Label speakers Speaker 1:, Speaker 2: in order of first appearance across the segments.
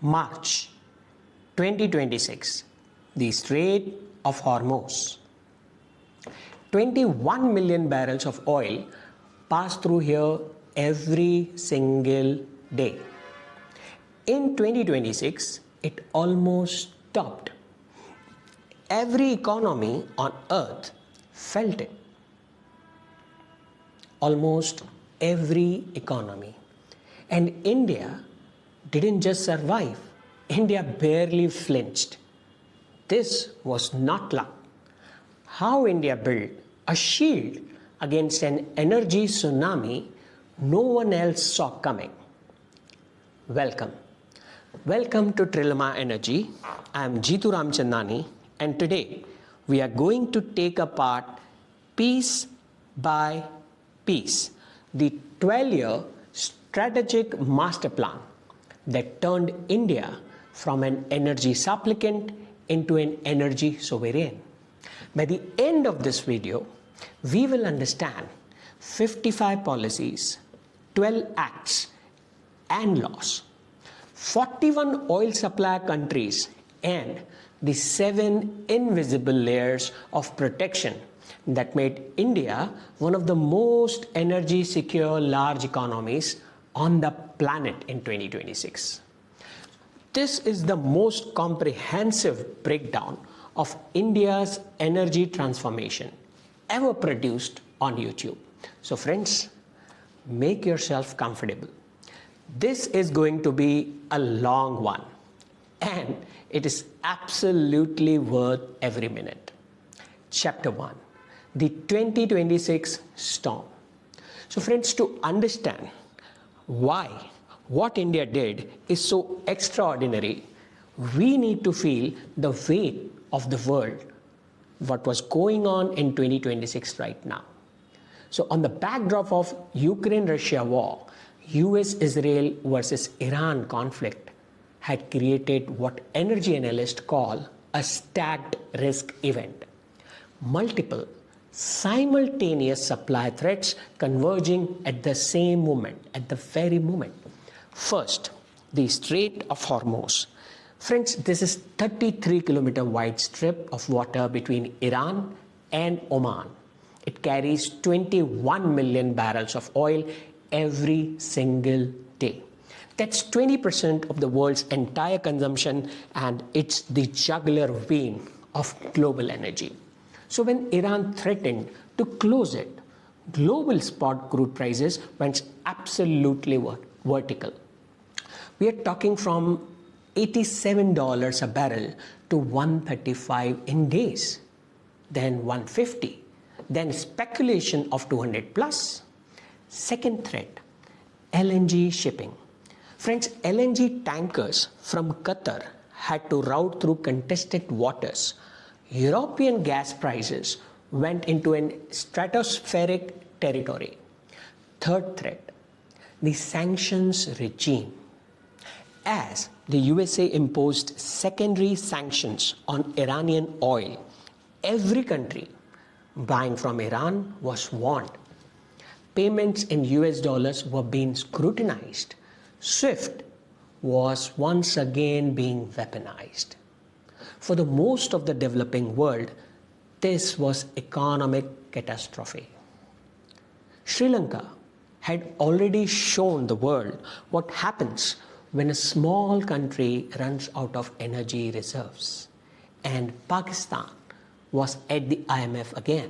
Speaker 1: March 2026, the Strait of Hormuz. 21 million barrels of oil pass through here every single day. In 2026, it almost stopped. Every economy on earth felt it. Almost every economy. And India didn't just survive, India barely flinched. This was not luck. How India built a shield against an energy tsunami no one else saw coming. Welcome. Welcome to Trillemma Energy. I am Jeetu Ramchandani, and today we are going to take apart piece by piece the 12-year strategic master plan that turned India from an energy supplicant into an energy sovereign. By the end of this video, we will understand 55 policies, 12 acts and laws, 41 oil supply countries, and the 7 invisible layers of protection that made India one of the most energy secure large economies on the planet in 2026. This is the most comprehensive breakdown of India's energy transformation ever produced on YouTube. So friends, make yourself comfortable. This is going to be a long one, and it is absolutely worth every minute. Chapter 1, the 2026 storm. So friends, to understand why what India did is so extraordinary, we need to feel the weight of the world, what was going on in 2026 right now. So on the backdrop of Ukraine-Russia war, US-Israel versus Iran conflict had created what energy analysts call a stacked risk event. Multiple simultaneous supply threats converging at the same moment, at the very moment. First, the Strait of Hormuz. Friends, this is 33-kilometer wide strip of water between Iran and Oman. It carries 21 million barrels of oil every single day. That's 20% of the world's entire consumption, and it's the jugular vein of global energy. So when Iran threatened to close it, global spot crude prices went absolutely vertical. We are talking from $87 a barrel to $135 in days, then $150, then speculation of 200 plus. Second threat, LNG shipping. Friends, LNG tankers from Qatar had to route through contested waters. European gas prices went into an stratospheric territory. Third threat, the sanctions regime. As the USA imposed secondary sanctions on Iranian oil, every country buying from Iran was warned. Payments in US dollars were being scrutinized. SWIFT was once again being weaponized. For the most of the developing world, this was economic catastrophe. Sri Lanka had already shown the world what happens when a small country runs out of energy reserves. And Pakistan was at the IMF again.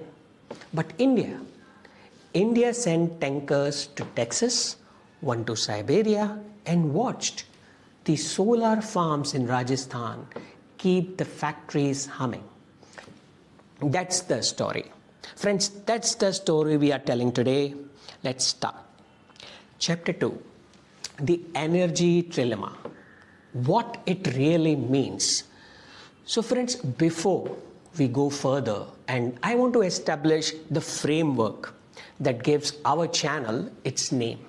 Speaker 1: But India sent tankers to Texas, one to Siberia, and watched the solar farms in Rajasthan keep the factories humming. That's the story. Friends, that's the story we are telling today. Let's start. Chapter 2, the energy trilemma. What it really means. So friends, before we go further, and I want to establish the framework that gives our channel its name,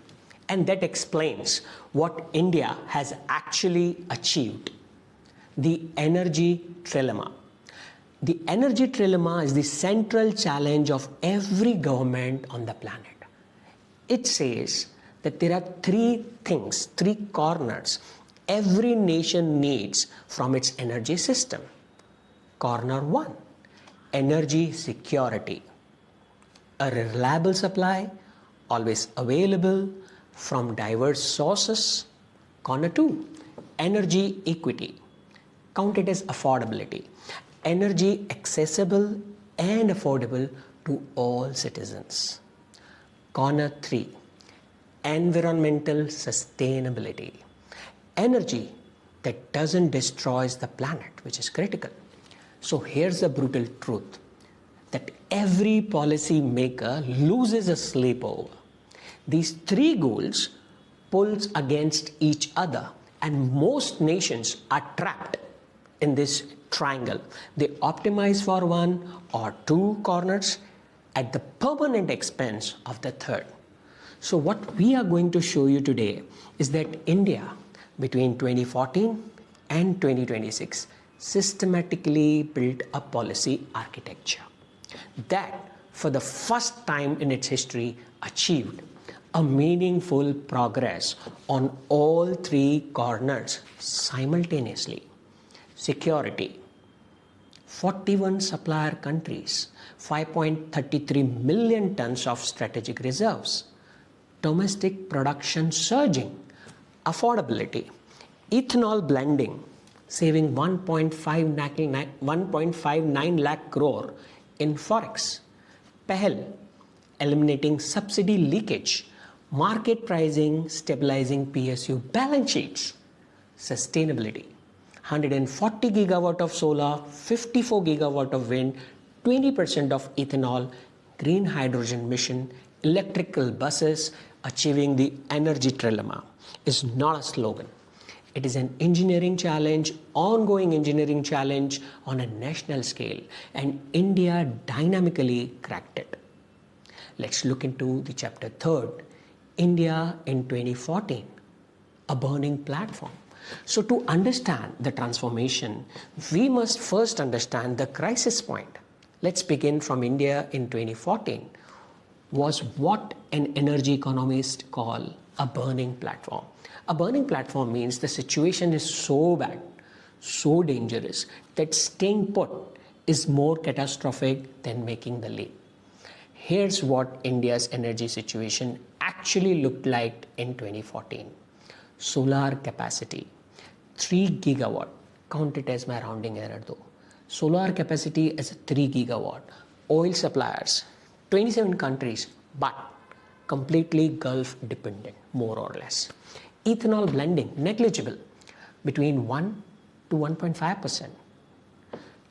Speaker 1: and that explains what India has actually achieved. The energy trilemma. The energy trilemma is the central challenge of every government on the planet. It says that there are three things, three corners every nation needs from its energy system. Corner 1, energy security. A reliable supply, always available from diverse sources. Corner 2, energy equity. Count it as affordability. Energy accessible and affordable to all citizens. Corner 3, environmental sustainability. Energy that doesn't destroy the planet, which is critical. So here's the brutal truth, that every policy maker loses a sleep over. These three goals pulls against each other, and most nations are trapped in this triangle. They optimize for one or two corners at the permanent expense of the third. So what we are going to show you today is that India between 2014 and 2026 systematically built a policy architecture that for the first time in its history achieved a meaningful progress on all three corners simultaneously. Security, 41 supplier countries, 5.33 million tons of strategic reserves, domestic production surging, affordability, ethanol blending, saving 1.59 lakh crore in forex, PEHL, eliminating subsidy leakage, market pricing, stabilizing PSU balance sheets, sustainability, 140 gigawatt of solar, 54 gigawatt of wind, 20% of ethanol, green hydrogen mission, electrical buses, achieving the energy trilemma is not a slogan. It is an engineering challenge, ongoing engineering challenge on a national scale, and India dynamically cracked it. Let's look into the chapter 3rd, India in 2014, a burning platform. So to understand the transformation, we must first understand the crisis point. Let's begin from India in 2014 was what an energy economist call a burning platform. A burning platform means the situation is so bad, so dangerous that staying put is more catastrophic than making the leap. Here's what India's energy situation actually looked like in 2014. Solar capacity, 3 gigawatt. Count it as my rounding error though. Solar capacity is 3 gigawatt. Oil suppliers, 27 countries, but completely Gulf dependent, more or less. Ethanol blending, negligible, between 1 to 1.5%.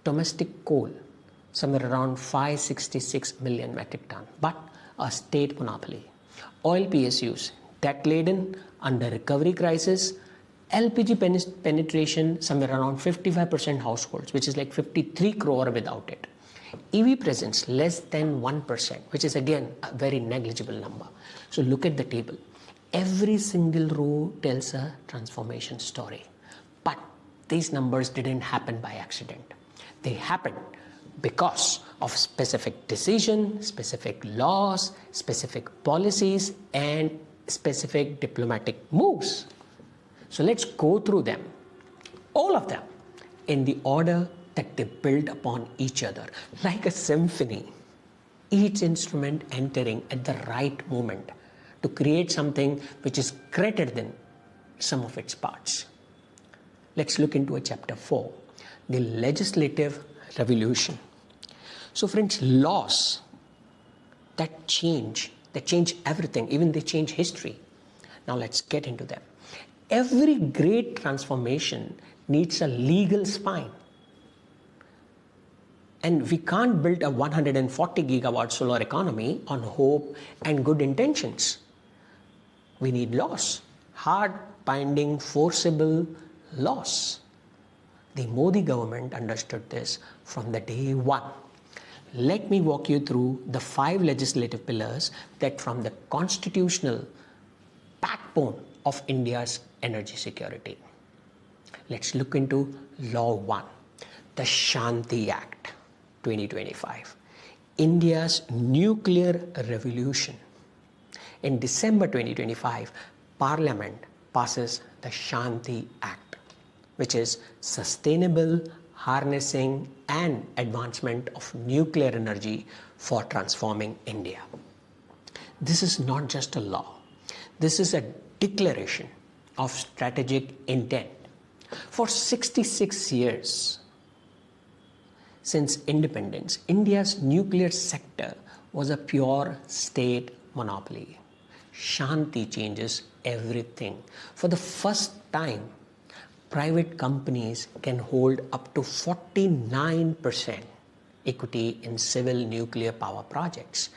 Speaker 1: Domestic coal, somewhere around 566 million metric ton, but a state monopoly. Oil PSUs, debt-laden, under recovery crisis. LPG penetration, somewhere around 55% households, which is like 53 crore without it. EV presence, less than 1%, which is again a very negligible number. So look at the table. Every single row tells a transformation story. But these numbers didn't happen by accident. They happened because of specific decision, specific laws, specific policies, and specific diplomatic moves. So let's go through them, all of them, in the order that they build upon each other, like a symphony, each instrument entering at the right moment to create something which is greater than some of its parts. Let's look into a chapter 4, the legislative revolution. So friends, laws that change everything, even they change history. Now let's get into them. Every great transformation needs a legal spine. And we can't build a 140 gigawatt solar economy on hope and good intentions. We need laws, hard, binding, forcible laws. The Modi government understood this from the day one. Let me walk you through the 5 legislative pillars that form the constitutional backbone of India's energy security. Let's look into Law 1, the Shanti Act 2025, India's nuclear revolution. In December 2025, Parliament passes the Shanti Act, which is Sustainable Harnessing and Advancement of Nuclear Energy for Transforming India. This is not just a law. This is a declaration of strategic intent. For 66 years since independence, India's nuclear sector was a pure state monopoly. Shanti changes everything. For the first time, private companies can hold up to 49% equity in civil nuclear power projects.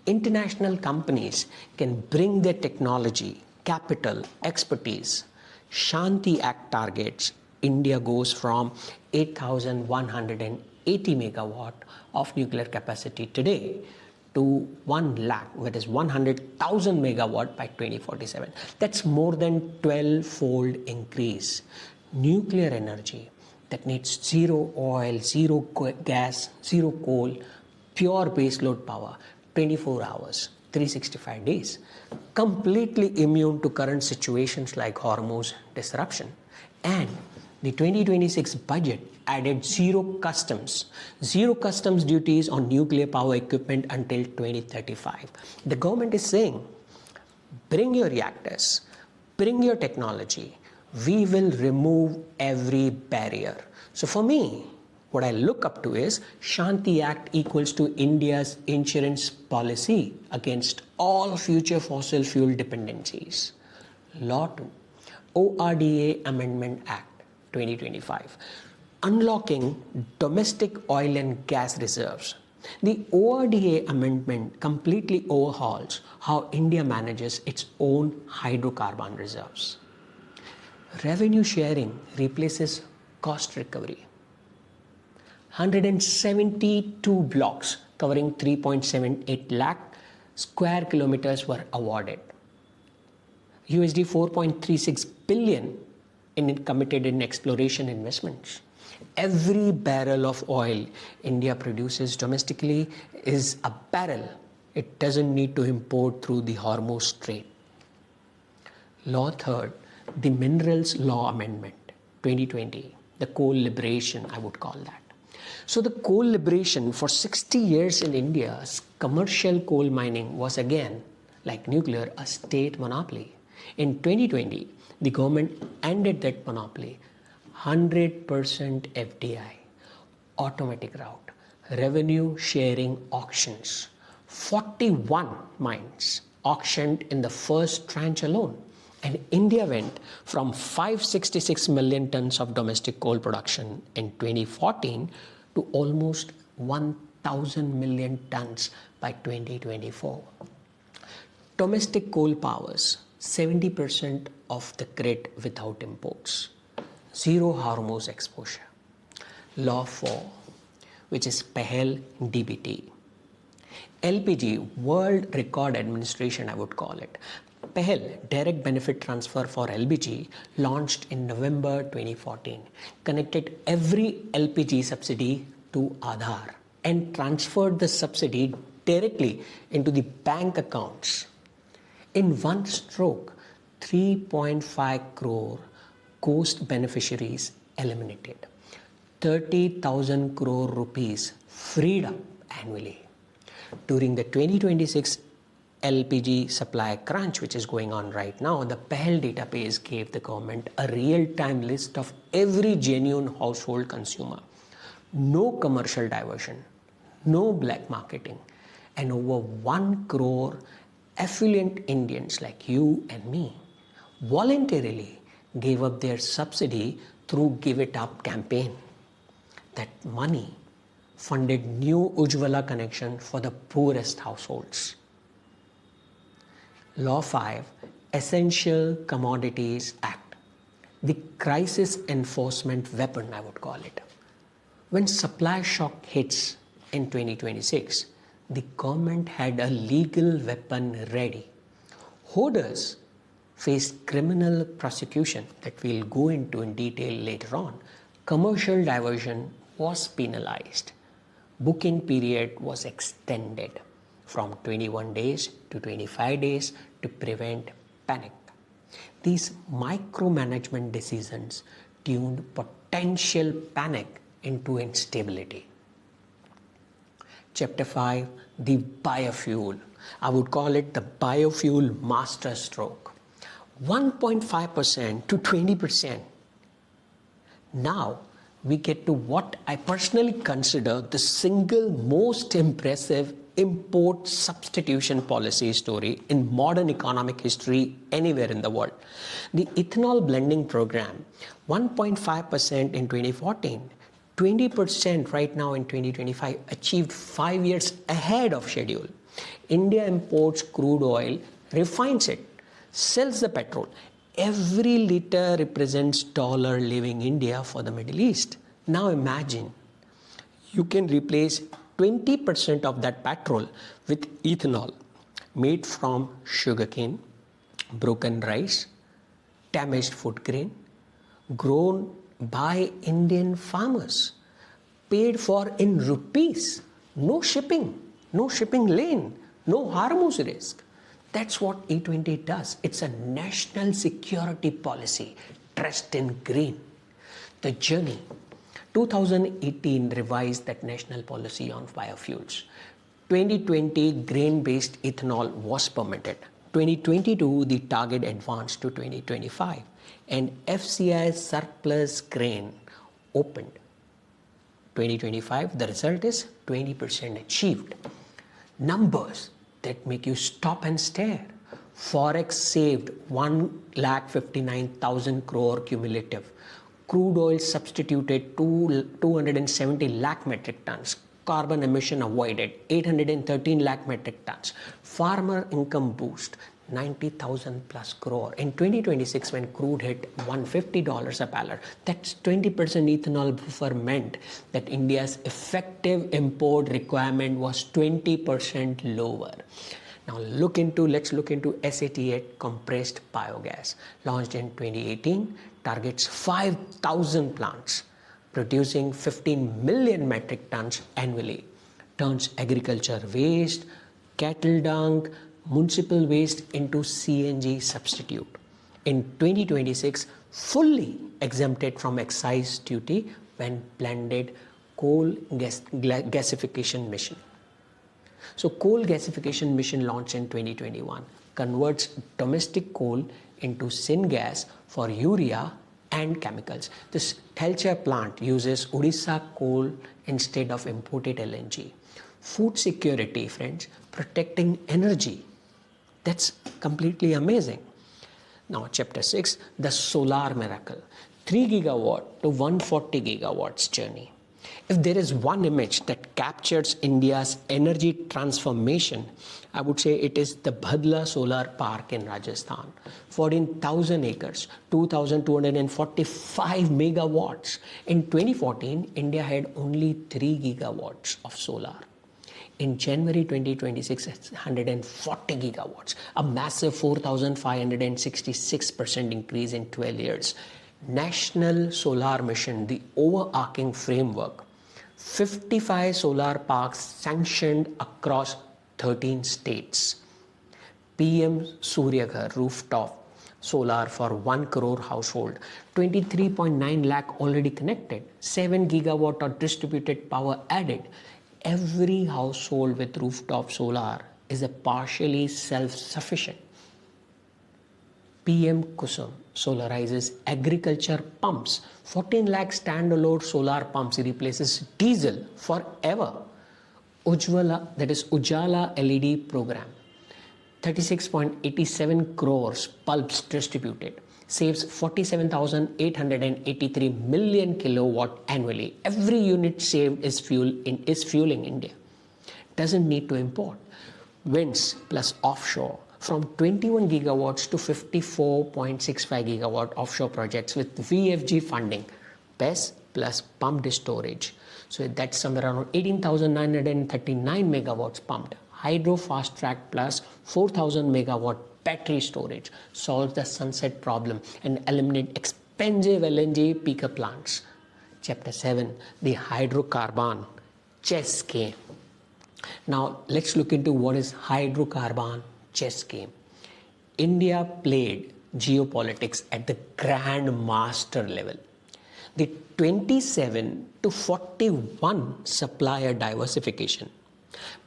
Speaker 1: International companies can bring their technology, capital, expertise. Shanti Act targets India goes from 8,180 megawatt of nuclear capacity today to 1 lakh, that is 100,000 megawatt by 2047. That's more than 12-fold increase. Nuclear energy that needs zero oil, zero gas, zero coal, pure baseload power, 24 hours, 365 days, completely immune to current situations like hormuz disruption. And the 2026 budget added zero customs duties on nuclear power equipment until 2035. The government is saying, bring your reactors, bring your technology, we will remove every barrier. So for me, what I look up to is Shanti Act equals to India's insurance policy against all future fossil fuel dependencies. Law 2, ORDA Amendment Act 2025, unlocking domestic oil and gas reserves. The ORDA amendment completely overhauls how India manages its own hydrocarbon reserves. Revenue sharing replaces cost recovery. 172 blocks covering 3.78 lakh square kilometers were awarded. USD 4.36 billion committed in exploration investments. Every barrel of oil India produces domestically is a barrel. It doesn't need to import through the Hormuz Strait. Law 3rd, the Minerals Law Amendment 2020, the coal liberation, I would call that. So the coal liberation for 60 years in India, commercial coal mining was again, like nuclear, a state monopoly. In 2020, the government ended that monopoly. 100% FDI, automatic route, revenue sharing auctions. 41 mines auctioned in the first tranche alone. And India went from 566 million tons of domestic coal production in 2014 to almost 1,000 million tons by 2024. Domestic coal powers 70% of the grid without imports. Zero hormuz exposure. Law 4, which is PEHEL DBT. LPG, World Record Administration, I would call it. PEHEL, Direct Benefit Transfer for LPG, launched in November 2014, connected every LPG subsidy to Aadhaar and transferred the subsidy directly into the bank accounts. In one stroke, 3.5 crore coast beneficiaries eliminated. 30,000 crore rupees freed up annually. During the 2026 LPG supply crunch, which is going on right now, the PEHEL database gave the government a real-time list of every genuine household consumer. No commercial diversion, no black marketing, and over 1 crore affluent Indians like you and me voluntarily gave up their subsidy through Give It Up campaign. That money funded new Ujjwala connection for the poorest households. Law 5, Essential Commodities Act, the crisis enforcement weapon, I would call it. When supply shock hits in 2026, the government had a legal weapon ready. Hoarders faced criminal prosecution that we'll go into in detail later on. Commercial diversion was penalized. Booking period was extended from 21 days to 25 days to prevent panic. These micromanagement decisions tuned potential panic into instability. Chapter 5, the biofuel. I would call it the biofuel masterstroke. 1.5% to 20%. Now we get to what I personally consider the single most impressive import substitution policy story in modern economic history anywhere in the world. The ethanol blending program, 1.5% in 2014, 20% right now in 2025, achieved 5 years ahead of schedule. India imports crude oil, refines it, sells the petrol. Every liter represents dollar leaving India for the Middle East. Now imagine you can replace 20% of that petrol with ethanol made from sugarcane, broken rice, damaged food grain, grown by Indian farmers, paid for in rupees, no shipping lane, no hormuz risk. That's what E20 does. It's a national security policy dressed in green. The journey. 2018 revised that national policy on biofuels. 2020 grain-based ethanol was permitted. 2022 the target advanced to 2025 and FCI surplus grain opened. 2025 the result is 20% achieved. Numbers that make you stop and stare. Forex saved 1,59,000 crore cumulative. Crude oil substituted 270 lakh metric tons. Carbon emission avoided 813 lakh metric tons. Farmer income boost 90,000 plus crore. In 2026 when crude hit $150 a barrel, that's 20% ethanol buffer meant that India's effective import requirement was 20% lower. Now let's look into SAT8 compressed biogas. Launched in 2018, targets 5,000 plants, producing 15 million metric tons annually. Turns agriculture waste, cattle dung, municipal waste into CNG substitute. In 2026, fully exempted from excise duty when blended coal gasification mission. So coal gasification mission launched in 2021 converts domestic coal into syngas for urea and chemicals. This Trillemma plant uses Odisha coal instead of imported LNG. Food security, friends, protecting energy. That's completely amazing. Now, chapter 6, the solar miracle. 3 gigawatt to 140 gigawatts journey. If there is one image that captures India's energy transformation, I would say it is the Bhadla Solar Park in Rajasthan. 14,000 acres, 2,245 megawatts. In 2014, India had only 3 gigawatts of solar. In January 2026, it's 140 gigawatts, a massive 4,566% increase in 12 years. National Solar Mission, the overarching framework, 55 solar parks sanctioned across 13 states. PM Surya Ghar rooftop solar for 1 crore household, 23.9 lakh already connected, 7 gigawatt of distributed power added. Every household with rooftop solar is a partially self-sufficient. PM Kusum solarizes agriculture pumps. 14 lakh standalone solar pumps replaces diesel forever. Ujjwala, that is Ujjala LED program. 36.87 crores bulbs distributed. Saves 47,883 million kilowatt annually. Every unit saved is fueling India. Doesn't need to import. Winds plus offshore from 21 gigawatts to 54.65 gigawatt offshore projects with VFG funding. BESS plus pumped storage. So that's somewhere around 18,939 megawatts pumped. Hydro fast track plus 4,000 megawatt battery storage solves the sunset problem and eliminate expensive LNG peaker plants. Chapter 7, the Hydrocarbon chess game. Now let's look into what is Hydrocarbon chess game. India played geopolitics at the grand master level. The 27 to 41 supplier diversification.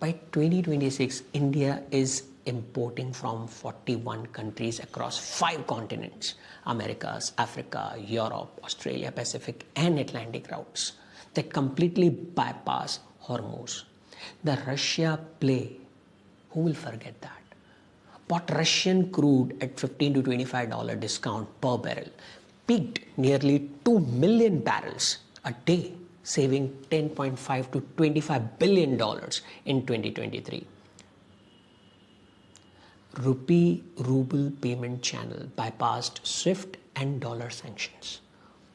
Speaker 1: By 2026, India is importing from 41 countries across 5 continents: Americas, Africa, Europe, Australia, Pacific, and Atlantic routes that completely bypass hormuz. The Russia play, who will forget that? Bought Russian crude at $15 to $25 discount per barrel, peaked nearly 2 million barrels a day, saving $10.5 to $25 billion in 2023. Rupee-ruble payment channel bypassed SWIFT and dollar sanctions.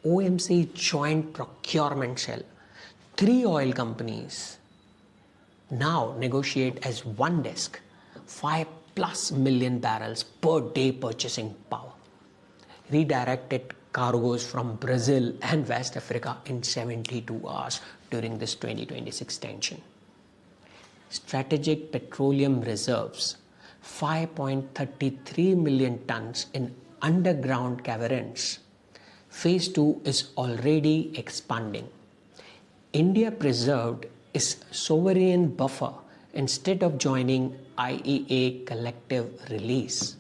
Speaker 1: OMC joint procurement cell. 3 oil companies now negotiate as one desk, 5+ million barrels per day purchasing power. Redirected cargoes from Brazil and West Africa in 72 hours during this 2026 tension. Strategic petroleum reserves, 5.33 million tons in underground caverns. Phase 2 is already expanding. India preserved its sovereign buffer instead of joining IEA collective release.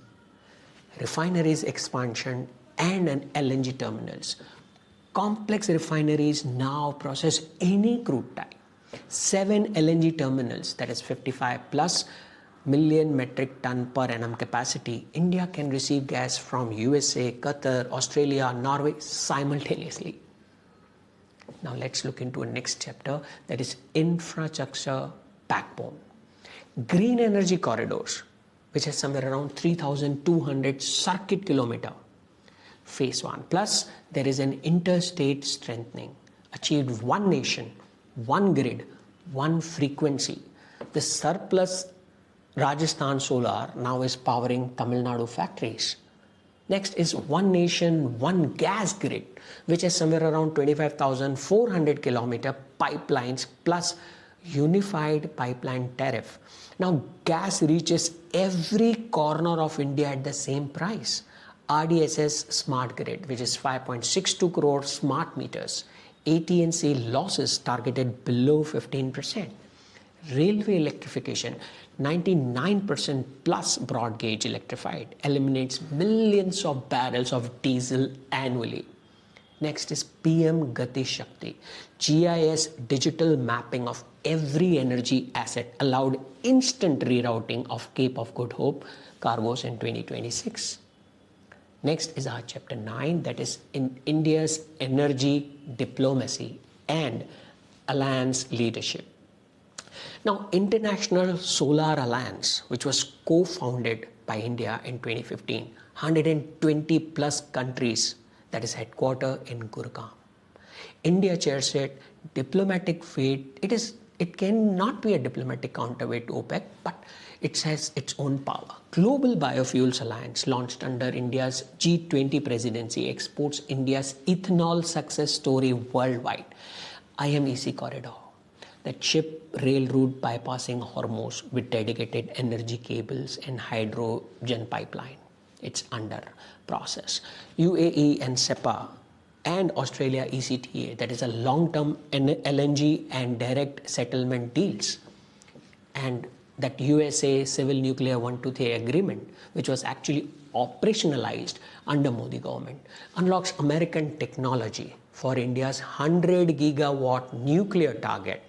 Speaker 1: Refineries expansion and an LNG terminals. Complex refineries now process any crude type. 7 LNG terminals, that is 55+ million metric ton per annum capacity. India can receive gas from USA, Qatar, Australia, Norway simultaneously. Now let's look into a next chapter, that is infrastructure backbone. Green energy corridors, which has somewhere around 3,200 circuit kilometer. Phase 1. Plus, there is an interstate strengthening. Achieved one nation, one grid, one frequency. The surplus Rajasthan solar now is powering Tamil Nadu factories. Next is one nation, one gas grid, which is somewhere around 25,400 kilometer pipelines plus unified pipeline tariff. Now gas reaches every corner of India at the same price. RDSS smart grid, which is 5.62 crore smart meters. AT&C losses targeted below 15%. Railway electrification, 99% plus broad gauge electrified, eliminates millions of barrels of diesel annually. Next is PM Gati Shakti. GIS digital mapping of every energy asset allowed instant rerouting of Cape of Good Hope cargoes in 2026. Next is our chapter 9, that is in India's energy diplomacy and alliance leadership. Now, International Solar Alliance, which was co-founded by India in 2015, 120 plus countries, that is headquartered in Gurgaon. India chairs it. Diplomatic weight, it cannot be a diplomatic counterweight to OPEC, but it has its own power. Global Biofuels Alliance, launched under India's G20 presidency, exports India's ethanol success story worldwide. IMEC corridor, that ship rail route bypassing Hormuz with dedicated energy cables and hydrogen pipeline. It's under process. UAE and SEPA and Australia ECTA, that is a long-term LNG and direct settlement deals. And that USA Civil Nuclear 123 agreement, which was actually operationalized under Modi government, unlocks American technology for India's 100 gigawatt nuclear target.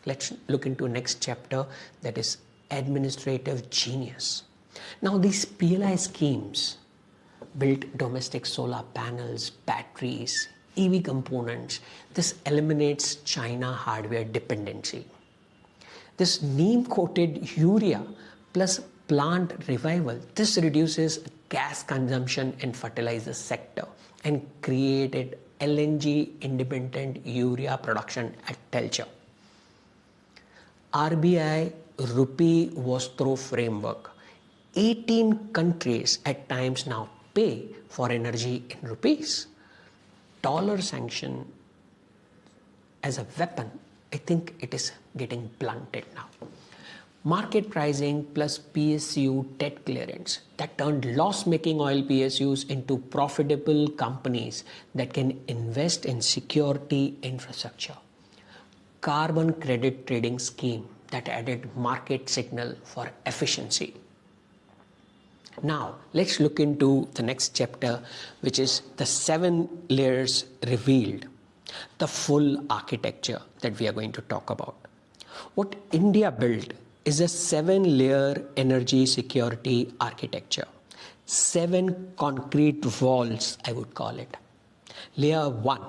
Speaker 1: Let's look into next chapter, that is administrative genius. Now these PLI schemes built domestic solar panels, batteries, EV components. This eliminates China hardware dependency. This neem-coated urea plus plant revival, this reduces gas consumption in fertilizer sector and created LNG independent urea production at Telcha. RBI Rupee Vostro framework. 18 countries at times now pay for energy in rupees. Dollar sanction as a weapon, I think it is getting blunted now. Market pricing plus PSU debt clearance that turned loss-making oil PSUs into profitable companies that can invest in security infrastructure. Carbon credit trading scheme that added market signal for efficiency. Now, let's look into the next chapter, which is the 7 layers revealed, the full architecture that we are going to talk about. What India built is a 7-layer energy security architecture. 7 concrete walls, I would call it. Layer 1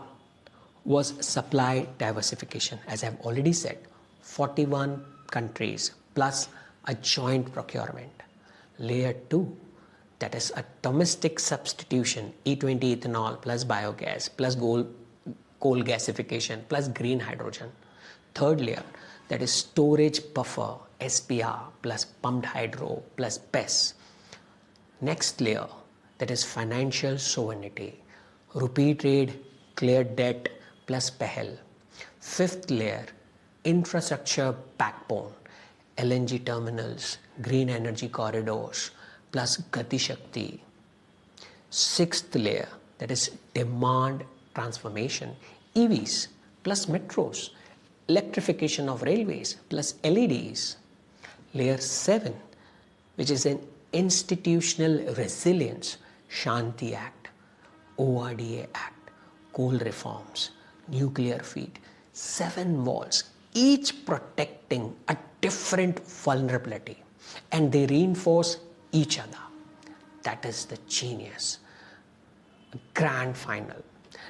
Speaker 1: was supply diversification. As I've already said, 41 countries plus a joint procurement. Layer 2, that is a domestic substitution, E20 ethanol plus biogas plus coal gasification plus green hydrogen. Third layer, that is storage buffer, SPR plus pumped hydro plus PES. Next layer, that is financial sovereignty, rupee trade, clear debt plus PEHL. Fifth layer, infrastructure backbone, LNG terminals, green energy corridors plus Gati Shakti. Sixth layer, that is demand transformation, EVs plus metros, electrification of railways plus LEDs. Layer 7, which is an institutional resilience, Shanti Act, ORDA Act, coal reforms, nuclear feed. 7 walls, each protecting a different vulnerability, and they reinforce each other. That is the genius. Grand final.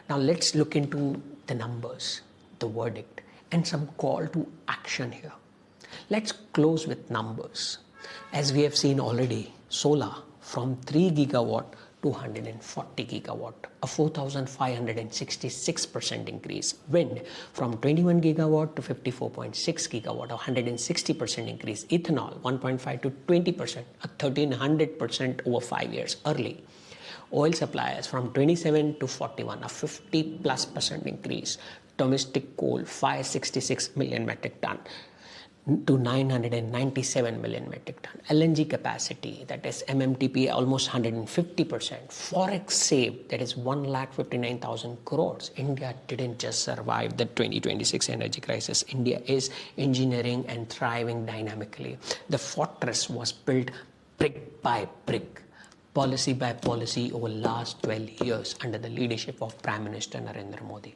Speaker 1: Now let's look into the numbers, the verdict, and some call to action here. Let's close with numbers. As we have seen already, solar from 3 gigawatt to 140 gigawatt, a 4,566% increase. Wind from 21 gigawatt to 54.6 gigawatt, a 160% increase. Ethanol 1.5 to 20%, a 1300% over 5 years early. Oil suppliers from 27 to 41, a 50+% increase. Domestic coal 566 million metric ton to 997 million metric ton. LNG capacity, that is MMTP, almost 150%. Forex saved, that is 1,59,000 crores. India didn't just survive the 2026 energy crisis. India is engineering and thriving dynamically. The fortress was built brick by brick, policy by policy over last 12 years under the leadership of Prime Minister Narendra Modi.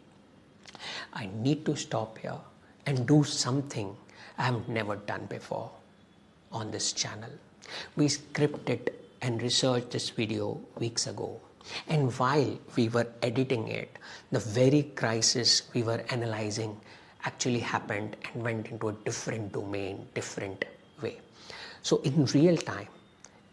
Speaker 1: I need to stop here and do something I have never done before on this channel. We scripted and researched this video weeks ago, and while we were editing it, the very crisis we were analyzing actually happened and went into a different domain, different way. So in real time,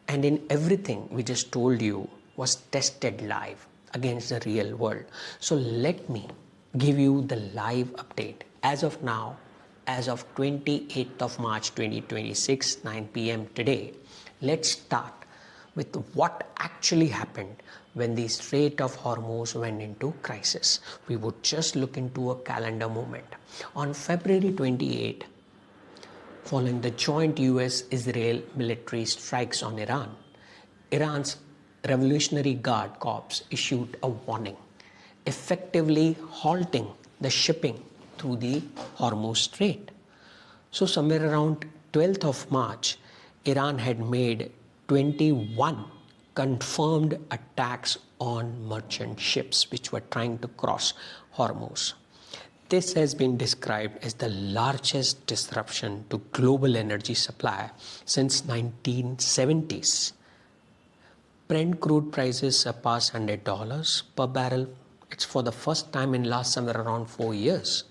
Speaker 1: and in everything we just told you was tested live against the real world. So let me give you the live update as of now, as of 28th of March 2026, 9 p.m. today. Let's start with what actually happened when the Strait of Hormuz went into crisis. We would just look into a calendar moment. On February 28, following the joint US-Israel military strikes on Iran, Iran's Revolutionary Guard Corps issued a warning, effectively halting the shipping through the Hormuz Strait. So somewhere around 12th of March, Iran had made 21 confirmed attacks on merchant ships which were trying to cross Hormuz. This has been described as the largest disruption to global energy supply since 1970s. Brent crude prices surpassed $100 per barrel. It's for the first time in last somewhere around 4 years,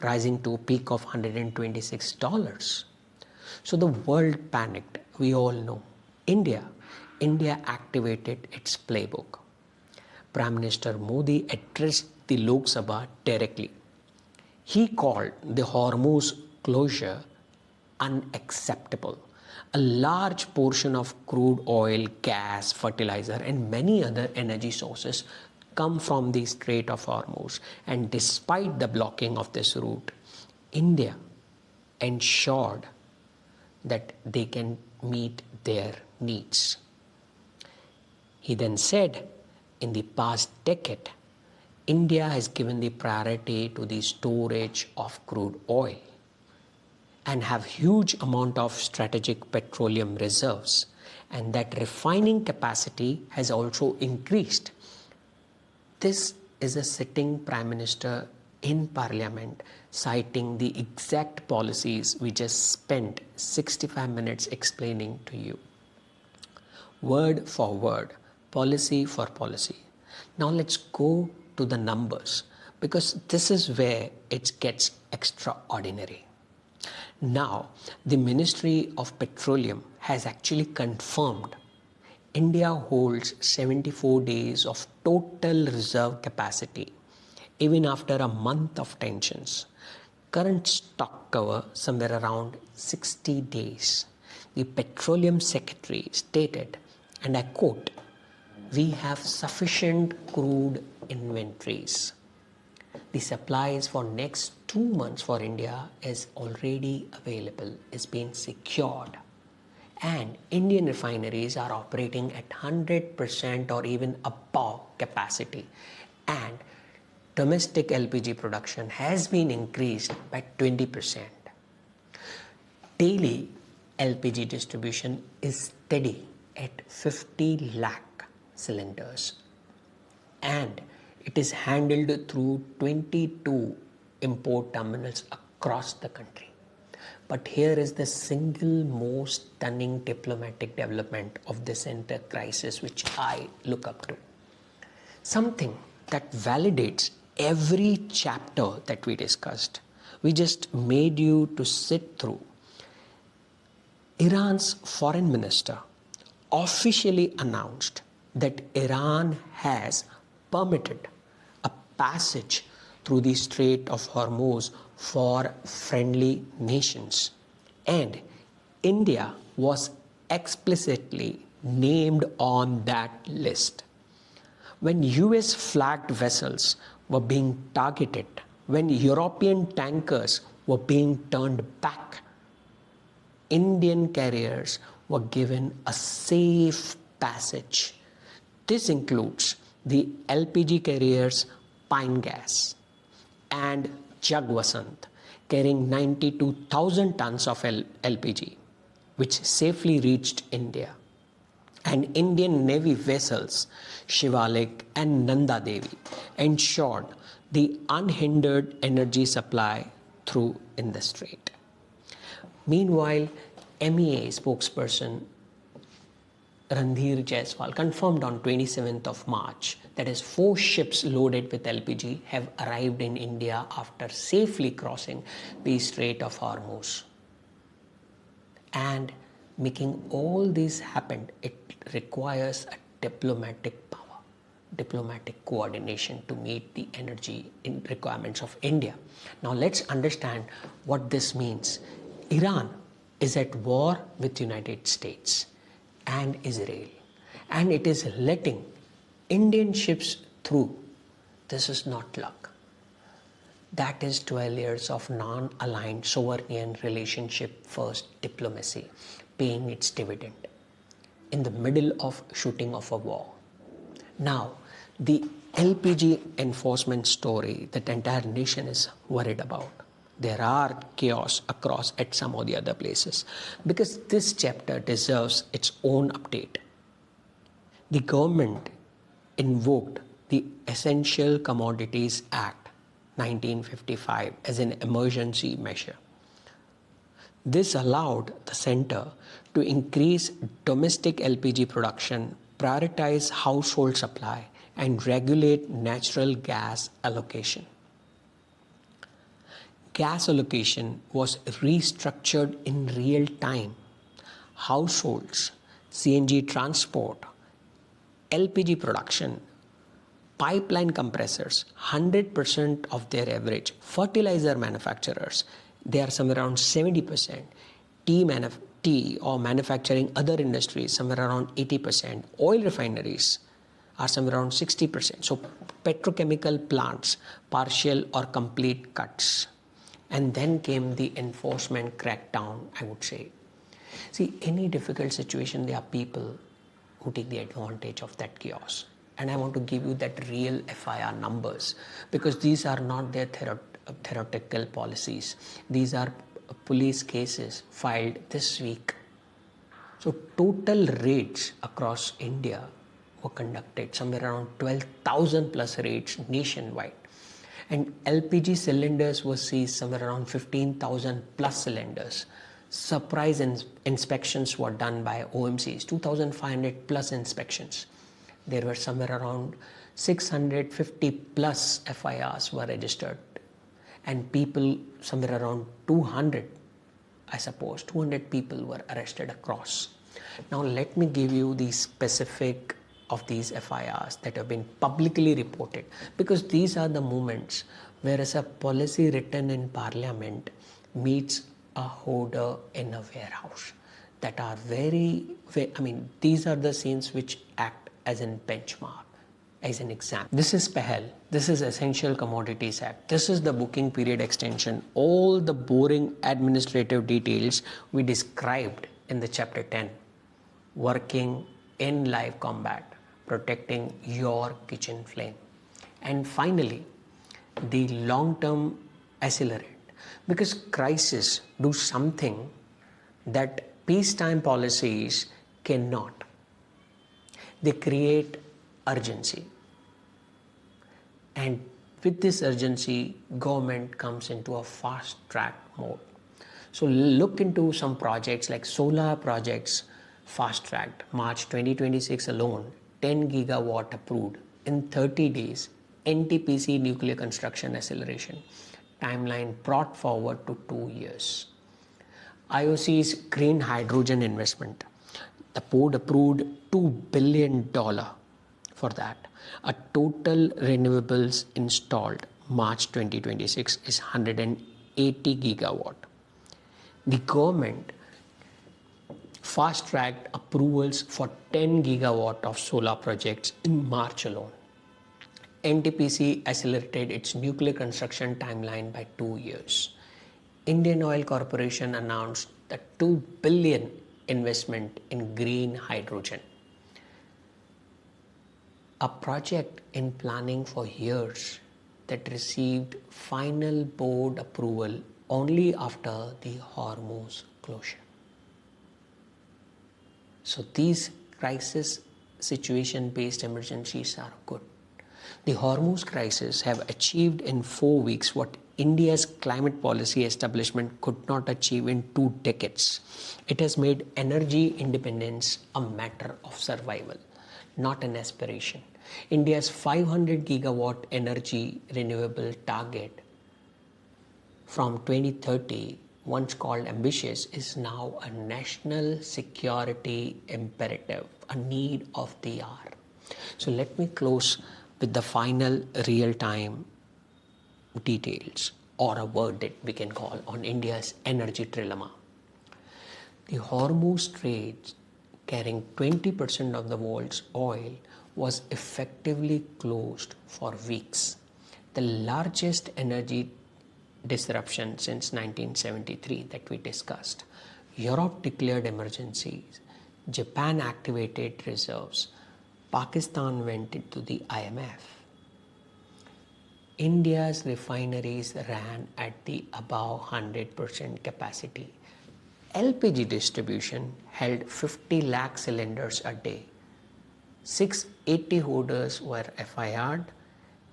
Speaker 1: rising to a peak of $126. So the world panicked, we all know. India activated its playbook. Prime Minister Modi addressed the Lok Sabha directly. He called the Hormuz closure unacceptable. A large portion of crude oil, gas, fertilizer, and many other energy sources come from the Strait of Hormuz. And despite the blocking of this route, India ensured that they can meet their needs. He then said, in the past decade, India has given the priority to the storage of crude oil and have huge amount of strategic petroleum reserves, and that refining capacity has also increased. This is a sitting Prime Minister in Parliament citing the exact policies we just spent 65 minutes explaining to you. Word for word, policy for policy. Now let's go to the numbers, because this is where it gets extraordinary. Now, the Ministry of Petroleum has actually confirmed India holds 74 days of total reserve capacity, even after a month of tensions. Current stock cover somewhere around 60 days. The Petroleum Secretary stated, and I quote, "We have sufficient crude inventories. The supplies for next 2 months for India is already available, is being secured. And Indian refineries are operating at 100% or even above capacity. And domestic LPG production has been increased by 20%. Daily LPG distribution is steady at 50 lakh cylinders. And it is handled through 22 import terminals across the country. But here is the single most stunning diplomatic development of this entire crisis, which I look up to. Something that validates every chapter that we discussed. We just made you to sit through. Iran's foreign minister officially announced that Iran has permitted a passage through the Strait of Hormuz for friendly nations, and India was explicitly named on that list. When US flagged vessels were being targeted, when European tankers were being turned back, Indian carriers were given a safe passage. This includes the LPG carriers Pine Gas and Jagvasant, carrying 92,000 tons of LPG, which safely reached India, and Indian Navy vessels Shivalik and Nanda Devi ensured the unhindered energy supply through in the strait. Meanwhile, MEA spokesperson Randhir Jaiswal confirmed on 27th of March that is 4 ships loaded with LPG have arrived in India after safely crossing the Strait of Hormuz. And making all this happen, it requires a diplomatic power, diplomatic coordination to meet the energy requirements of India. Now let's understand what this means. Iran is at war with United States and Israel, and it is letting Indian ships through. This is not luck. That is 12 years of non-aligned sovereign relationship first diplomacy paying its dividend in the middle of shooting of a war. Now, the LPG enforcement story that entire nation is worried about. There are chaos across at some of the other places, because this chapter deserves its own update. The government invoked the Essential Commodities Act 1955 as an emergency measure. This allowed the center to increase domestic LPG production, prioritize household supply, and regulate natural gas allocation. Gas allocation was restructured in real time. Households, CNG transport, LPG production, pipeline compressors, 100% of their average. Fertilizer manufacturers, they are somewhere around 70%. Tea or manufacturing other industries, somewhere around 80%. Oil refineries are somewhere around 60%. So petrochemical plants, partial or complete cuts. And then came the enforcement crackdown, I would say. See, any difficult situation, there are people who take the advantage of that chaos. And I want to give you that real FIR numbers, because these are not their theoretical policies. These are police cases filed this week. So total raids across India were conducted, somewhere around 12,000 plus raids nationwide. And LPG cylinders were seized, somewhere around 15,000 plus cylinders. Surprise inspections were done by OMCs, 2,500 plus inspections. There were somewhere around 650 plus FIRs were registered, and people, somewhere around 200, I suppose, 200 people were arrested across. Now let me give you the specific of these FIRs that have been publicly reported, because these are the moments where a policy written in Parliament meets a hoarder in a warehouse. That are these are the scenes which act as a benchmark, as an example. This is PEHEL, this is Essential Commodities Act, this is the booking period extension, all the boring administrative details we described in the chapter 10, working in live combat, protecting your kitchen flame. And finally, the long-term accelerant, because crises do something that peacetime policies cannot. They create urgency. And with this urgency, government comes into a fast track mode. So look into some projects like solar projects, fast tracked. March 2026 alone, 10 gigawatt approved. In 30 days, NTPC nuclear construction acceleration. Timeline brought forward to 2 years. IOC's green hydrogen investment. The board approved $2 billion for that. A total renewables installed March 2026 is 180 gigawatt. The government fast-tracked approvals for 10 gigawatt of solar projects in March alone. NTPC accelerated its nuclear construction timeline by 2 years. Indian Oil Corporation announced the $2 billion investment in green hydrogen. A project in planning for years that received final board approval only after the hormuz closure. So these crisis situation based emergencies are good. The Hormuz crisis have achieved in 4 weeks what India's climate policy establishment could not achieve in 2 decades. It has made energy independence a matter of survival, not an aspiration. India's 500 gigawatt energy renewable target from 2030, once called ambitious, is now a national security imperative, a need of the hour. So let me close with the final real-time details, or a word that we can call, on India's energy trilemma. The Hormuz trade, carrying 20% of the world's oil, was effectively closed for weeks. The largest energy disruption since 1973 that we discussed. Europe declared emergencies. Japan activated reserves. Pakistan went into the IMF. India's refineries ran at the above 100% capacity. LPG distribution held 50 lakh cylinders a day. 680 hoarders were FIR'd.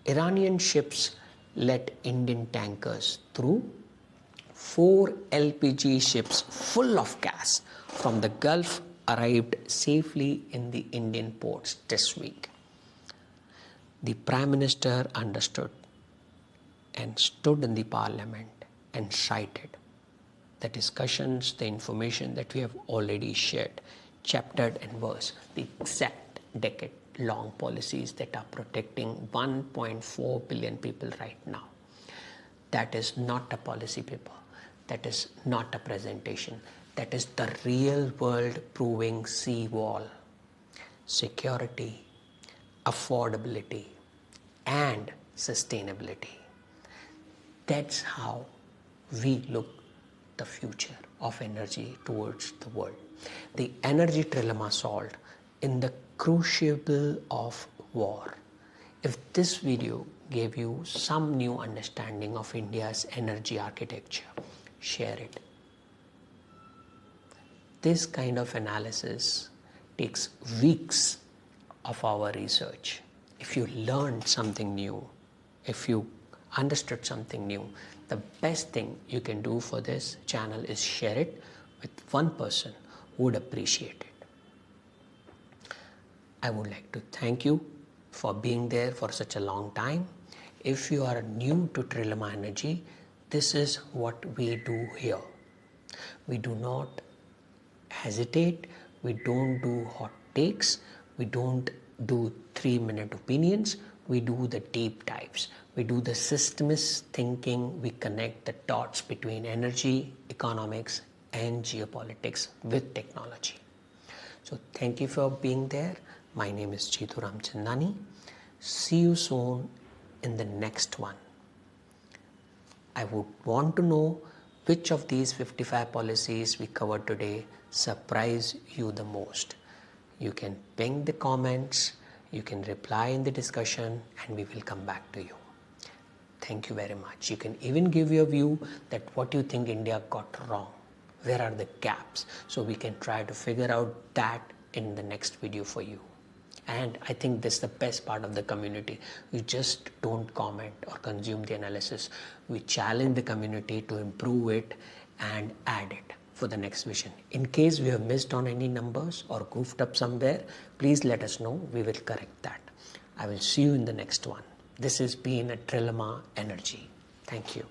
Speaker 1: Iranian ships let Indian tankers through. 4 LPG ships full of gas from the Gulf arrived safely in the Indian ports this week. The Prime Minister understood and stood in the Parliament and cited the discussions, the information that we have already shared, chaptered and verse, the exact decade-long policies that are protecting 1.4 billion people right now. That is not a policy paper. That is not a presentation. That is the real world proving seawall. Security, affordability, and sustainability. That's how we look the future of energy towards the world. The energy trilemma solved in the crucible of war. If this video gave you some new understanding of India's energy architecture, share it. This kind of analysis takes weeks of our research. If you learned something new, if you understood something new, the best thing you can do for this channel is share it with one person who would appreciate it. I would like to thank you for being there for such a long time. If you are new to Trillemma Energy, this is what we do here. We do not hesitate, we don't do hot takes, we don't do 3-minute opinions, we do the deep dives, we do the systemist thinking, we connect the dots between energy, economics and geopolitics with technology. So thank you for being there. My name is Tsunami. See you soon in the next one. I would want to know which of these 55 policies we covered today surprise you the most. You can ping the comments, you can reply in the discussion, and we will come back to you. Thank you very much. You can even give your view that what you think India got wrong. Where are the gaps? So we can try to figure out that in the next video for you. And I think this is the best part of the community. We just don't comment or consume the analysis. We challenge the community to improve it and add it for the next vision. In case we have missed on any numbers or goofed up somewhere, please let us know. We will correct that. I will see you in the next one. This has been a Trillemma Energy. Thank you.